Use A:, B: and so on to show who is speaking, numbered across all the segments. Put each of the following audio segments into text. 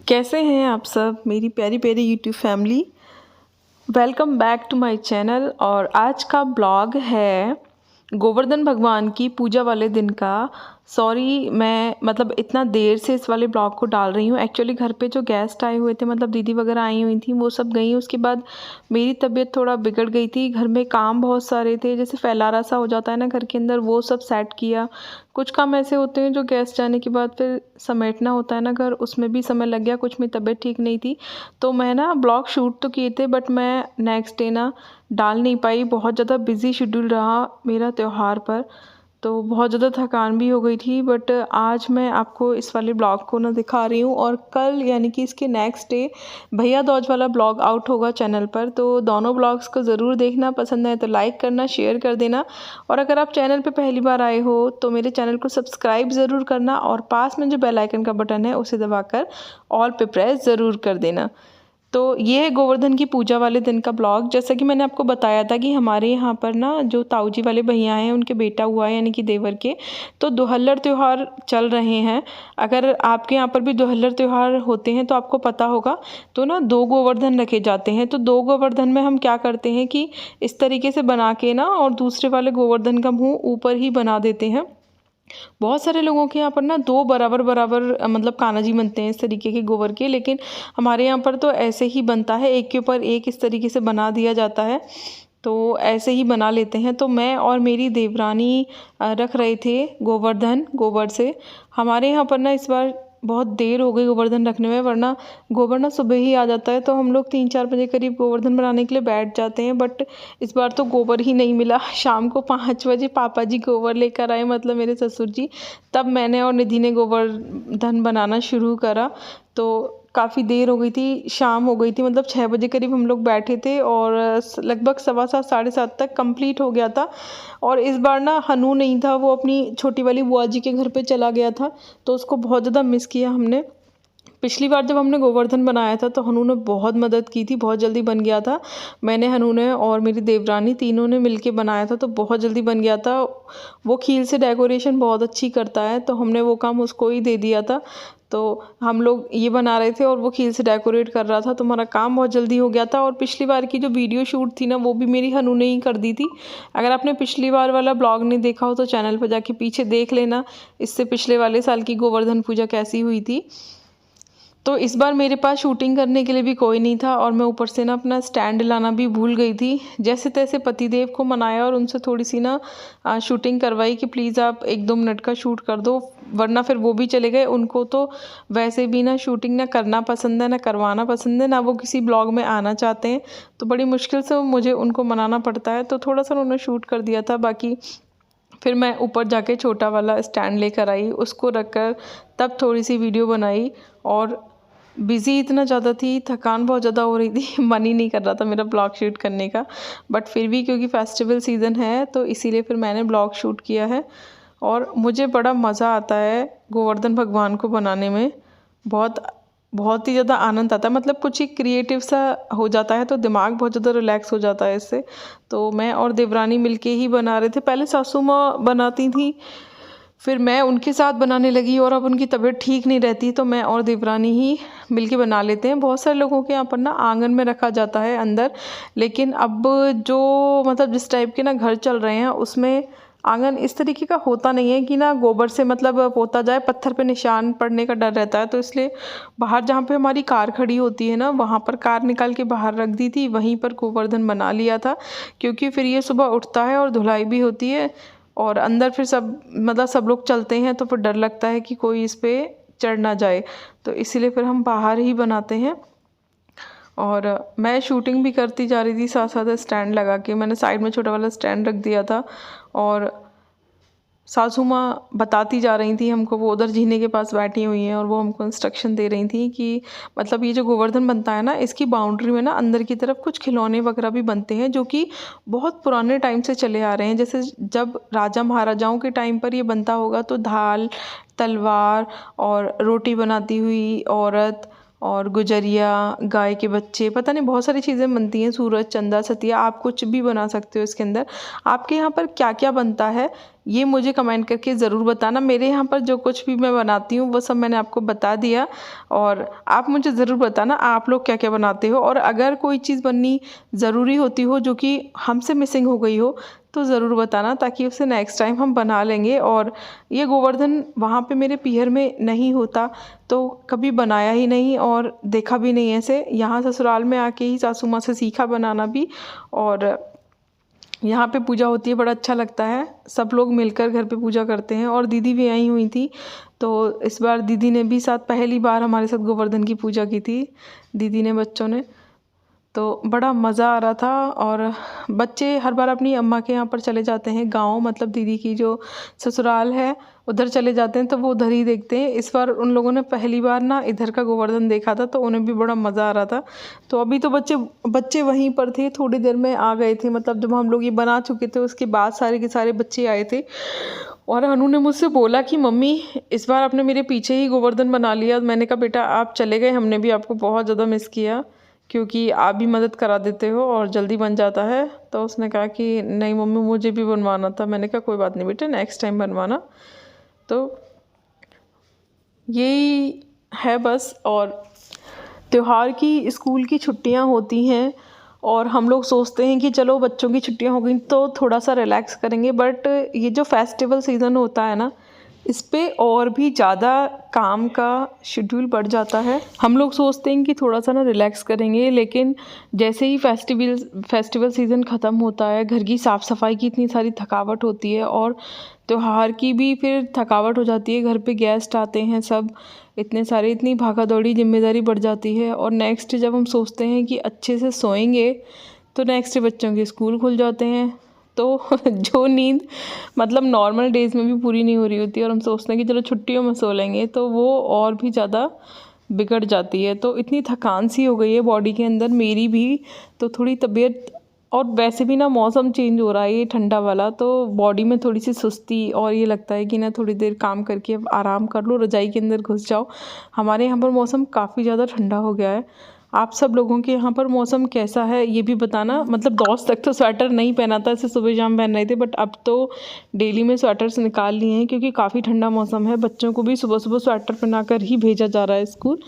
A: कैसे हैं आप सब मेरी प्यारी प्यारी YouTube family. Welcome back to my channel. और आज का ब्लॉग है गोवर्धन भगवान की पूजा वाले दिन का। सॉरी मैं इतना देर से इस वाले ब्लॉग को डाल रही हूँ। एक्चुअली घर पे जो गेस्ट आए हुए थे, दीदी वगैरह आई हुई थी, वो सब गई। उसके बाद मेरी तबीयत थोड़ा बिगड़ गई थी। घर में काम बहुत सारे थे, जैसे फैलारा सा हो जाता है ना घर के अंदर, वो सब सेट किया। कुछ काम ऐसे होते हैं जो गेस्ट जाने के बाद फिर समेटना होता है ना घर, उसमें भी समय लग गया। कुछ मेरी तबीयत ठीक नहीं थी तो मैं ना ब्लॉग शूट तो किए थे, बट मैं नेक्स्ट डे ना डाल नहीं पाई। बहुत ज़्यादा बिजी शेड्यूल रहा मेरा त्यौहार पर, तो बहुत ज़्यादा थकान भी हो गई थी। बट आज मैं आपको इस वाले ब्लॉग को ना दिखा रही हूँ। और कल यानी कि इसके नेक्स्ट डे भैया दूज वाला ब्लॉग आउट होगा चैनल पर, तो दोनों ब्लॉग्स को ज़रूर देखना। पसंद आए तो लाइक करना, शेयर कर देना। और अगर आप चैनल पे पहली बार आए हो तो मेरे चैनल को सब्सक्राइब ज़रूर करना, और पास में जो बेल आइकन का बटन है उसे दबाकर ऑल पे प्रेस ज़रूर कर देना। तो ये है गोवर्धन की पूजा वाले दिन का ब्लॉग। जैसा कि मैंने आपको बताया था कि हमारे यहाँ पर ना जो ताऊ जी वाले भैया हैं, उनके बेटा हुआ है यानी कि देवर के, तो दोहल्लर त्यौहार चल रहे हैं। अगर आपके यहाँ पर भी दोहल्लर त्यौहार होते हैं तो आपको पता होगा। तो ना 2 गोवर्धन रखे जाते हैं। तो 2 गोवर्धन में हम क्या करते हैं कि इस तरीके से बना के ना, और दूसरे वाले गोवर्धन का मुँह ऊपर ही बना देते हैं। बहुत सारे लोगों के यहाँ पर ना 2 बराबर बराबर कान्हा जी बनते हैं इस तरीके के गोबर के, लेकिन हमारे यहाँ पर तो ऐसे ही बनता है, एक के ऊपर एक इस तरीके से बना दिया जाता है। तो ऐसे ही बना लेते हैं। तो मैं और मेरी देवरानी रख रहे थे गोवर्धन गोबर से। हमारे यहाँ पर ना इस बार बहुत देर हो गई गोवर्धन रखने में, वरना गोबर ना सुबह ही आ जाता है। तो हम लोग 3-4 बजे करीब गोवर्धन बनाने के लिए बैठ जाते हैं। बट इस बार तो गोबर ही नहीं मिला। शाम को 5 बजे पापा जी गोबर लेकर आए, मेरे ससुर जी। तब मैंने और निधि ने गोवर्धन बनाना शुरू करा। तो काफ़ी देर हो गई थी, शाम हो गई थी, 6 बजे करीब हम लोग बैठे थे, और लगभग 7:15 7:30 तक कंप्लीट हो गया था। और इस बार ना हनु नहीं था, वो अपनी छोटी वाली बुआ जी के घर पे चला गया था, तो उसको बहुत ज़्यादा मिस किया हमने। पिछली बार जब हमने गोवर्धन बनाया था तो हनु ने बहुत मदद की थी, बहुत जल्दी बन गया था। मैंने, हनु ने और मेरी देवरानी तीनों ने मिलके बनाया था, तो बहुत जल्दी बन गया था। वो खील से डेकोरेशन बहुत अच्छी करता है, तो हमने वो काम उसको ही दे दिया था। तो हम लोग ये बना रहे थे और वो खील से डेकोरेट कर रहा था, तो हमारा काम बहुत जल्दी हो गया था। और पिछली बार की जो वीडियो शूट थी ना, वो भी मेरी हनु ने ही कर दी थी। अगर आपने पिछली बार वाला ब्लॉग नहीं देखा हो तो चैनल पर जाके पीछे देख लेना, इससे पिछले वाले साल की गोवर्धन पूजा कैसी हुई थी। तो इस बार मेरे पास शूटिंग करने के लिए भी कोई नहीं था, और मैं ऊपर से ना अपना स्टैंड लाना भी भूल गई थी। जैसे तैसे पतिदेव को मनाया और उनसे थोड़ी सी ना शूटिंग करवाई कि प्लीज़ आप 1-2 मिनट का शूट कर दो, वरना फिर वो भी चले गए। उनको तो वैसे भी ना शूटिंग ना करना पसंद है, ना करवाना पसंद है, ना वो किसी ब्लॉग में आना चाहते हैं। तो बड़ी मुश्किल से मुझे उनको मनाना पड़ता है, तो थोड़ा सा उन्होंने शूट कर दिया था। बाकी फिर मैं ऊपर जाके छोटा वाला स्टैंड लेकर आई, उसको रख कर तब थोड़ी सी वीडियो बनाई। और बिज़ी इतना ज़्यादा थी, थकान बहुत ज़्यादा हो रही थी, मन ही नहीं कर रहा था मेरा ब्लॉग शूट करने का। बट फिर भी क्योंकि फेस्टिवल सीज़न है तो इसीलिए फिर मैंने ब्लॉग शूट किया है। और मुझे बड़ा मज़ा आता है गोवर्धन भगवान को बनाने में। बहुत बहुत ही ज़्यादा आनंद आता है, कुछ ही क्रिएटिव सा हो जाता है, तो दिमाग बहुत ज़्यादा रिलैक्स हो जाता है इससे। तो मैं और देवरानी मिलके ही बना रहे थे। पहले सासू माँ बनाती थी, फिर मैं उनके साथ बनाने लगी, और अब उनकी तबीयत ठीक नहीं रहती तो मैं और देवरानी ही मिलके बना लेते हैं। बहुत सारे लोगों के यहाँ पर ना आंगन में रखा जाता है अंदर, लेकिन अब जो जिस टाइप के ना घर चल रहे हैं उसमें आंगन इस तरीके का होता नहीं है कि ना गोबर से पोता जाए, पत्थर पे निशान पड़ने का डर रहता है। तो इसलिए बाहर जहाँ पे हमारी कार खड़ी होती है ना, वहाँ पर कार निकाल के बाहर रख दी थी, वहीं पर गोवर्धन बना लिया था। क्योंकि फिर ये सुबह उठता है और धुलाई भी होती है, और अंदर फिर सब लोग चलते हैं, तो फिर डर लगता है कि कोई इस पे चढ़ ना जाए। तो इसीलिए फिर हम बाहर ही बनाते हैं। और मैं शूटिंग भी करती जा रही थी साथ साथ स्टैंड लगा के। मैंने साइड में छोटा वाला स्टैंड रख दिया था, और सासू माँ बताती जा रही थी हमको, वो उधर जीने के पास बैठी हुई हैं, और वो हमको इंस्ट्रक्शन दे रही थी कि ये जो गोवर्धन बनता है ना, इसकी बाउंड्री में ना अंदर की तरफ कुछ खिलौने वगैरह भी बनते हैं, जो कि बहुत पुराने टाइम से चले आ रहे हैं। जैसे जब राजा महाराजाओं के टाइम पर ये बनता होगा, तो ढाल, तलवार और रोटी बनाती हुई औरत और गुजरिया, गाय के बच्चे, पता नहीं बहुत सारी चीज़ें बनती हैं, सूरज, चंदा, सतिया, आप कुछ भी बना सकते हो इसके अंदर। आपके यहाँ पर क्या क्या बनता है ये मुझे कमेंट करके ज़रूर बताना। मेरे यहाँ पर जो कुछ भी मैं बनाती हूँ वो सब मैंने आपको बता दिया, और आप मुझे ज़रूर बताना आप लोग क्या क्या बनाते हो। और अगर कोई चीज़ बननी ज़रूरी होती हो जो कि हमसे मिसिंग हो गई हो तो ज़रूर बताना, ताकि उसे नेक्स्ट टाइम हम बना लेंगे। और ये गोवर्धन वहाँ पे मेरे पीहर में नहीं होता तो कभी बनाया ही नहीं और देखा भी नहीं ऐसे। यहाँ ससुराल में आके ही सासू माँ से सीखा बनाना भी, और यहाँ पे पूजा होती है, बड़ा अच्छा लगता है। सब लोग मिलकर घर पे पूजा करते हैं, और दीदी भी आई हुई थी तो इस बार दीदी ने भी साथ, पहली बार हमारे साथ गोवर्धन की पूजा की थी दीदी ने, बच्चों ने, तो बड़ा मज़ा आ रहा था। और बच्चे हर बार अपनी अम्मा के यहाँ पर चले जाते हैं गांव, मतलब दीदी की जो ससुराल है उधर चले जाते हैं तो वो उधर ही देखते हैं। इस बार उन लोगों ने पहली बार ना इधर का गोवर्धन देखा था तो उन्हें भी बड़ा मज़ा आ रहा था। तो अभी तो बच्चे वहीं पर थे, थोड़ी देर में आ गए थे, मतलब जब हम लोग ये बना चुके थे उसके बाद सारे के सारे बच्चे आए थे। और अनु ने मुझसे बोला कि मम्मी इस बार आपने मेरे पीछे ही गोवर्धन बना लिया। मैंने कहा बेटा आप चले गए, हमने भी आपको बहुत ज़्यादा मिस किया, क्योंकि आप भी मदद करा देते हो और जल्दी बन जाता है। तो उसने कहा कि नहीं मम्मी मुझे भी बनवाना था। मैंने कहा कोई बात नहीं बेटे, नेक्स्ट टाइम बनवाना। तो यही है बस। और त्योहार की स्कूल की छुट्टियां होती हैं और हम लोग सोचते हैं कि चलो बच्चों की छुट्टियां हो गई तो थोड़ा सा रिलैक्स करेंगे, बट ये जो फेस्टिवल सीज़न होता है ना, इस पे और भी ज़्यादा काम का शेड्यूल बढ़ जाता है। हम लोग सोचते हैं कि थोड़ा सा ना रिलैक्स करेंगे, लेकिन जैसे ही फेस्टिवल सीज़न ख़त्म होता है, घर की साफ़ सफाई की इतनी सारी थकावट होती है और त्योहार की भी फिर थकावट हो जाती है। घर पे गेस्ट आते हैं, सब इतने सारे, इतनी भागा दौड़ी, जिम्मेदारी बढ़ जाती है। और नेक्स्ट जब हम सोचते हैं कि अच्छे से सोएंगे तो नेक्स्ट बच्चों के स्कूल खुल जाते हैं, तो जो नींद मतलब नॉर्मल डेज़ में भी पूरी नहीं हो रही होती और हम सोचते हैं कि चलो छुट्टियों में सो लेंगे, तो वो और भी ज़्यादा बिगड़ जाती है। तो इतनी थकान सी हो गई है बॉडी के अंदर, मेरी भी, तो थोड़ी तबीयत, और वैसे भी ना मौसम चेंज हो रहा है ये ठंडा वाला, तो बॉडी में थोड़ी सी सुस्ती, और ये लगता है कि ना थोड़ी देर काम करके अब आराम कर लो, रजाई के अंदर घुस जाओ। हमारे यहाँ पर मौसम काफ़ी ज़्यादा ठंडा हो गया है। आप सब लोगों के यहाँ पर मौसम कैसा है ये भी बताना। मतलब दोस्त तक तो स्वेटर नहीं पहना था, ऐसे सुबह शाम पहन रहे थे, बट अब तो डेली में स्वेटर्स निकाल लिए हैं क्योंकि काफ़ी ठंडा मौसम है। बच्चों को भी सुबह सुबह स्वेटर पहना कर ही भेजा जा रहा है स्कूल।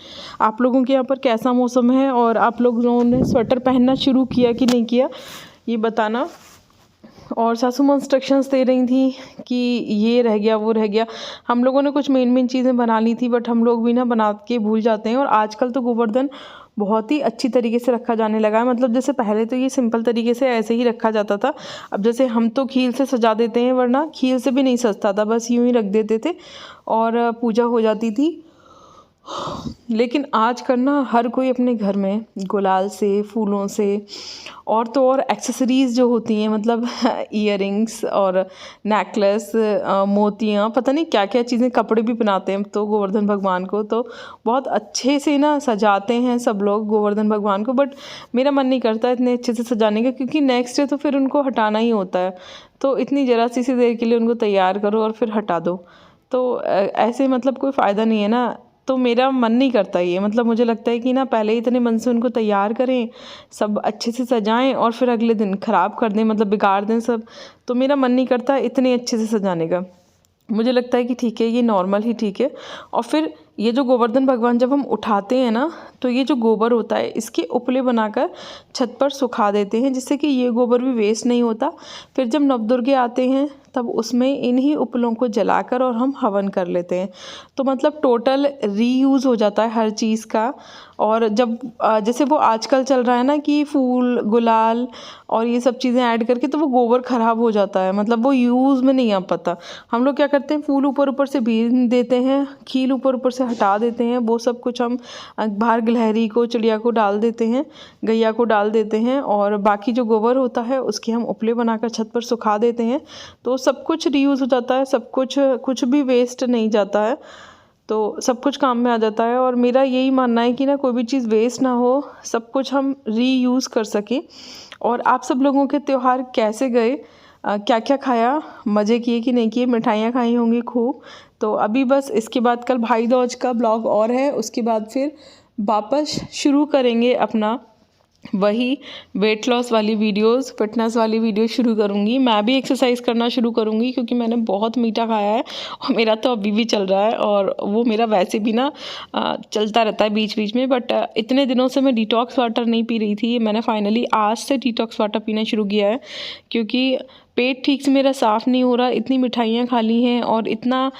A: आप लोगों के यहाँ पर कैसा मौसम है और आप लोगों ने स्वेटर पहनना शुरू किया कि नहीं किया ये बताना। और सासू माँ इंस्ट्रक्शंस दे रही थी कि ये रह गया वो रह गया। हम लोगों ने कुछ मेन चीज़ें बना ली थी, बट हम लोग भी ना बना के भूल जाते हैं। और आजकल तो गोवर्धन बहुत ही अच्छी तरीके से रखा जाने लगा है। मतलब जैसे पहले तो ये सिंपल तरीके से ऐसे ही रखा जाता था, अब जैसे हम तो खील से सजा देते हैं, वरना खील से भी नहीं सजता था, बस यूँ ही रख देते थे और पूजा हो जाती थी। लेकिन आजकल ना हर कोई अपने घर में गुलाल से, फूलों से, और तो और एक्सेसरीज़ जो होती हैं, मतलब ईयरिंग्स और नेकलेस, मोतियाँ, पता नहीं क्या क्या चीज़ें, कपड़े भी बनाते हैं तो गोवर्धन भगवान को तो बहुत अच्छे से ना सजाते हैं सब लोग गोवर्धन भगवान को। बट मेरा मन नहीं करता इतने अच्छे से सजाने का, क्योंकि नेक्स्ट डे तो फिर उनको हटाना ही होता है, तो इतनी ज़रा सी देर के लिए उनको तैयार करो और फिर हटा दो, तो ऐसे मतलब कोई फ़ायदा नहीं है ना। तो मेरा मन नहीं करता ये, मतलब मुझे लगता है कि ना पहले इतने मन से उनको तैयार करें, सब अच्छे से सजाएं और फिर अगले दिन ख़राब कर दें, मतलब बिगाड़ दें सब। तो मेरा मन नहीं करता इतने अच्छे से सजाने का। मुझे लगता है कि ठीक है, ये नॉर्मल ही ठीक है। और फिर ये जो गोवर्धन भगवान जब हम उठाते हैं ना, तो ये जो गोबर होता है इसके उपले बनाकर छत पर सुखा देते हैं, जिससे कि ये गोबर भी वेस्ट नहीं होता। फिर जब नवदुर्गे आते हैं तब उसमें इन्हीं उपलों को जलाकर और हम हवन कर लेते हैं। तो मतलब टोटल रीयूज़ हो जाता है हर चीज़ का। और जब जैसे वो आजकल चल रहा है ना कि फूल, गुलाल और ये सब चीज़ें ऐड करके, तो वो गोबर ख़राब हो जाता है, मतलब वो यूज़ में नहीं आ पाता। हम लोग क्या करते हैं, फूल ऊपर ऊपर से बीज देते हैं, खील ऊपर ऊपर से हटा देते हैं, वो सब कुछ हम बाहर गिलहरी को, चिड़िया को डाल देते हैं, गैया को डाल देते हैं, और बाकी जो गोबर होता है उसके हम उपले बनाकर छत पर सुखा देते हैं। तो सब कुछ रीयूज़ हो जाता है, सब कुछ भी वेस्ट नहीं जाता है, तो सब कुछ काम में आ जाता है। और मेरा यही मानना है कि ना कोई भी चीज़ वेस्ट ना हो, सब कुछ हम रीयूज़ कर सकें। और आप सब लोगों के त्यौहार कैसे गए, क्या क्या खाया, मज़े किए कि नहीं किए, मिठाइयाँ खाई होंगी खूब। तो अभी बस इसके बाद कल भाई दूज का ब्लॉग और है, उसके बाद फिर वापस शुरू करेंगे अपना वही वेट लॉस वाली वीडियोस, फिटनेस वाली वीडियो शुरू करूँगी। मैं भी एक्सरसाइज करना शुरू करूँगी क्योंकि मैंने बहुत मीठा खाया है और मेरा तो अभी भी चल रहा है, और वो मेरा वैसे भी ना चलता रहता है बीच बीच में। बट इतने दिनों से मैं डिटॉक्स वाटर नहीं पी रही थी, मैंने फाइनली आज से डिटॉक्स वाटर पीना शुरू किया है क्योंकि पेट ठीक से मेरा साफ़ नहीं हो रहा। इतनी मिठाइयाँ खा ली हैं और इतना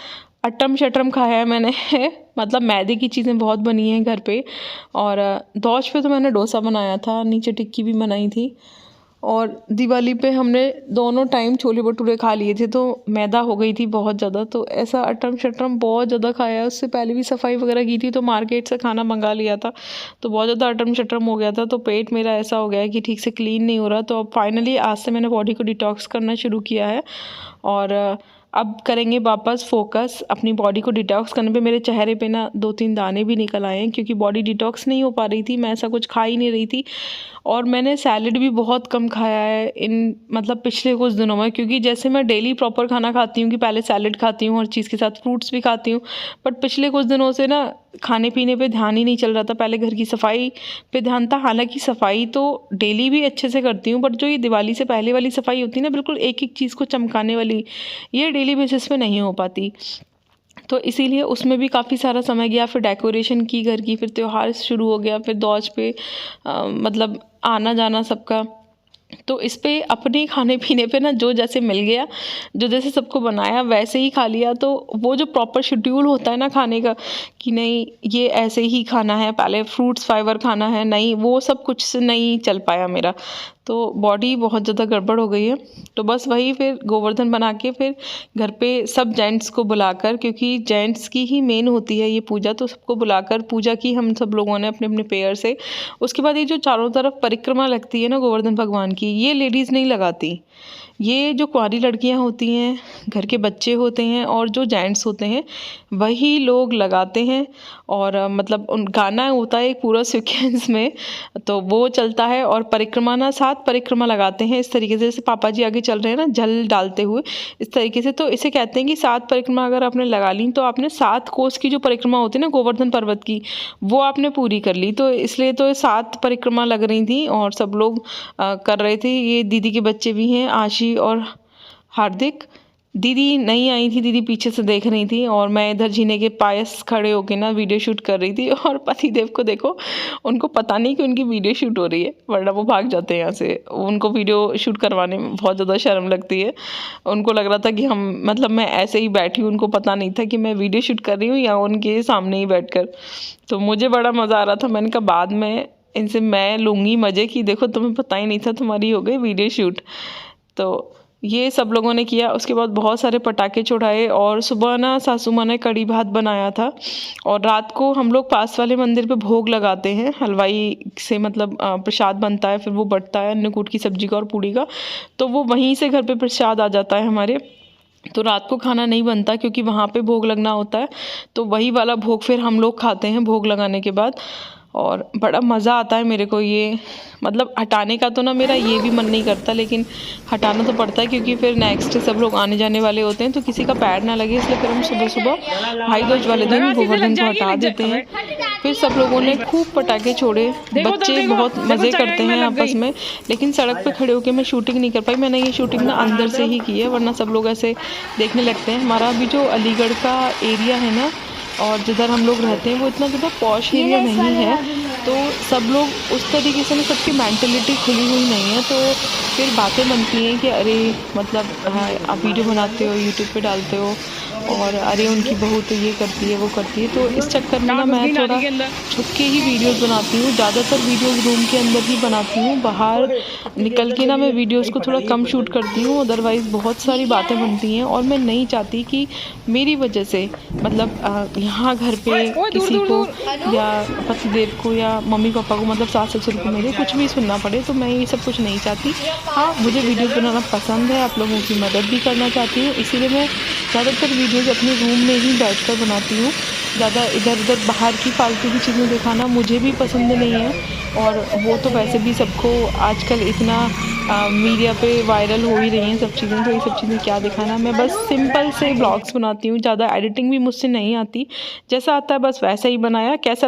A: अटम शटम खाया है मैंने मतलब मैदे की चीज़ें बहुत बनी हैं घर पे। और दौश पे तो मैंने डोसा बनाया था, नीचे टिक्की भी बनाई थी, और दिवाली पे हमने दोनों टाइम छोले भटूरे खा लिए थे, तो मैदा हो गई थी बहुत ज़्यादा। तो ऐसा अटम शटम बहुत ज़्यादा खाया है। उससे पहले भी सफाई वगैरह की थी तो मार्केट से खाना मंगा लिया था, तो बहुत ज़्यादा अटम शटम हो गया था। तो पेट मेरा ऐसा हो गया है कि ठीक से क्लीन नहीं हो रहा। तो अब फाइनली आज से मैंने बॉडी को डिटॉक्स करना शुरू किया है, और अब करेंगे वापस फोकस अपनी बॉडी को डिटॉक्स करने पे। मेरे चेहरे पे ना 2-3 दाने भी निकल आए हैं क्योंकि बॉडी डिटॉक्स नहीं हो पा रही थी, मैं ऐसा कुछ खा ही नहीं रही थी। और मैंने सैलेड भी बहुत कम खाया है इन मतलब पिछले कुछ दिनों में, क्योंकि जैसे मैं डेली प्रॉपर खाना खाती हूँ कि पहले सैलेड खाती हूँ, हर चीज़ के साथ फ्रूट्स भी खाती हूँ, बट पिछले कुछ दिनों से ना खाने पीने पे ध्यान ही नहीं चल रहा था। पहले घर की सफाई पे ध्यान था, हालांकि सफाई तो डेली भी अच्छे से करती हूँ, बट जो ये दिवाली से पहले वाली सफाई होती है ना, बिल्कुल एक एक चीज़ को चमकाने वाली, ये डेली बेसिस पे नहीं हो पाती। तो इसीलिए उसमें भी काफ़ी सारा समय गया। फिर डेकोरेशन की घर की, फिर त्यौहार शुरू हो गया, फिर दौज पे मतलब आना जाना सबका। तो इस पे अपने खाने पीने पे ना जो जैसे मिल गया, जो जैसे सबको बनाया वैसे ही खा लिया। तो वो जो प्रॉपर शेड्यूल होता है ना खाने का कि नहीं ये ऐसे ही खाना है, पहले फ्रूट्स फाइबर खाना है, नहीं वो सब कुछ से नहीं चल पाया मेरा। तो बॉडी बहुत ज़्यादा गड़बड़ हो गई है। तो बस वही फिर गोवर्धन बना के फिर घर पे सब जेंट्स को बुलाकर, क्योंकि जेंट्स की ही मेन होती है ये पूजा, तो सबको बुलाकर पूजा की हम सब लोगों ने अपने अपने पेयर से। उसके बाद ये जो चारों तरफ परिक्रमा लगती है ना गोवर्धन भगवान की, ये लेडीज़ नहीं लगाती, ये जो कुंवारी लड़कियां होती हैं, घर के बच्चे होते हैं और जो जेंट्स होते हैं वही लोग लगाते हैं। और मतलब उन गाना होता है एक पूरा सीक्वेंस में, तो वो चलता है और परिक्रमा ना 7 परिक्रमा लगाते हैं इस तरीके से, जैसे पापा जी आगे चल रहे हैं ना जल डालते हुए इस तरीके से। तो इसे कहते हैं कि 7 परिक्रमा अगर आपने लगा ली तो आपने 7 कोस की जो परिक्रमा होती है ना गोवर्धन पर्वत की, वो आपने पूरी कर ली। तो इसलिए तो 7 परिक्रमा लग रही थी और सब लोग कर रहे थे। ये दीदी के बच्चे भी हैं, आशी और हार्दिक। दीदी नहीं आई थी, दीदी पीछे से देख रही थी और मैं इधर जीने के पास खड़े होके ना वीडियो शूट कर रही थी। और पति देव को देखो, उनको पता नहीं कि उनकी वीडियो शूट हो रही है, वरना वो भाग जाते हैं यहाँ से। उनको वीडियो शूट करवाने में बहुत ज़्यादा शर्म लगती है। उनको लग रहा था कि हम मतलब मैं ऐसे ही बैठी हूँ, उनको पता नहीं था कि मैं वीडियो शूट कर रही हूँ या उनके सामने ही बैठ। तो मुझे बड़ा मज़ा आ रहा था। मैंने कहा बाद में इनसे मैं लूँगी मज़े की, देखो तुम्हें पता ही नहीं था, तुम्हारी हो गई वीडियो शूट। तो ये सब लोगों ने किया। उसके बाद बहुत सारे पटाखे छुड़ाए और सुबह ना सासू माँ ने कड़ी भात बनाया था। और रात को हम लोग पास वाले मंदिर पे भोग लगाते हैं, हलवाई से मतलब प्रसाद बनता है, फिर वो बंटता है अन्नकूट की सब्जी का और पूड़ी का, तो वो वहीं से घर पे प्रसाद आ जाता है हमारे। तो रात को खाना नहीं बनता क्योंकि वहाँ पे भोग लगना होता है, तो वही वाला भोग फिर हम लोग खाते हैं भोग लगाने के बाद। और बड़ा मज़ा आता है मेरे को ये, मतलब हटाने का तो ना मेरा ये भी मन नहीं करता, लेकिन हटाना तो पड़ता है क्योंकि फिर नेक्स्ट सब लोग आने जाने वाले होते हैं तो किसी का पैर ना लगे, इसलिए फिर हम सुबह सुबह भाई दूज वाले दिन गोवर्धन को हटा देते हैं। फिर सब लोगों ने खूब पटाखे छोड़े, बच्चे बहुत मज़े करते हैं आपस में। लेकिन सड़क पे खड़े होकर मैं शूटिंग नहीं कर पाई, मैंने ये शूटिंग ना अंदर से ही की है, वरना सब लोग ऐसे देखने लगते हैं। हमारा अभी जो अलीगढ़ का एरिया है ना और जिधर हम लोग रहते हैं वो इतना ज़्यादा पॉश एरिया नहीं है, तो सब लोग उस तरीके से ना, सबकी मेंटलिटी खुली हुई नहीं है। तो फिर बातें बनती हैं कि अरे मतलब आप वीडियो बनाते हो यूट्यूब पे डालते हो और अरे उनकी बहू तो ये करती है वो करती है। तो इस चक्कर में ना मैं थोड़ा छुप के ही वीडियोस बनाती हूँ, ज़्यादातर वीडियोस रूम के अंदर ही बनाती हूँ, बाहर निकल के ना मैं वीडियोस को थोड़ा कम शूट करती हूँ। अदरवाइज़ बहुत सारी बातें बनती हैं और मैं नहीं चाहती कि मेरी वजह से मतलब यहाँ घर पे किसी को या पतिदेव को या मम्मी पापा को मतलब सास ससुर को मेरे कुछ भी सुनना पड़े। तो मैं ये सब कुछ नहीं चाहती। हाँ, मुझे वीडियो बनाना पसंद है, आप लोगों की मदद भी करना चाहती हूँ, इसीलिए मैं ज़्यादातर वीडियोज़ अपने रूम में ही बैठकर बनाती हूँ। ज़्यादा इधर उधर बाहर की फालतू की चीज़ें दिखाना मुझे भी पसंद नहीं है, और वो तो वैसे भी सबको आजकल इतना मीडिया पे वायरल हो ही रही हैं सब चीज़ें, तो ये सब चीज़ें क्या दिखाना। मैं बस सिंपल से ब्लॉग्स बनाती हूँ, ज़्यादा एडिटिंग भी मुझसे नहीं आती, जैसा आता है बस वैसा ही बनाया। कैसा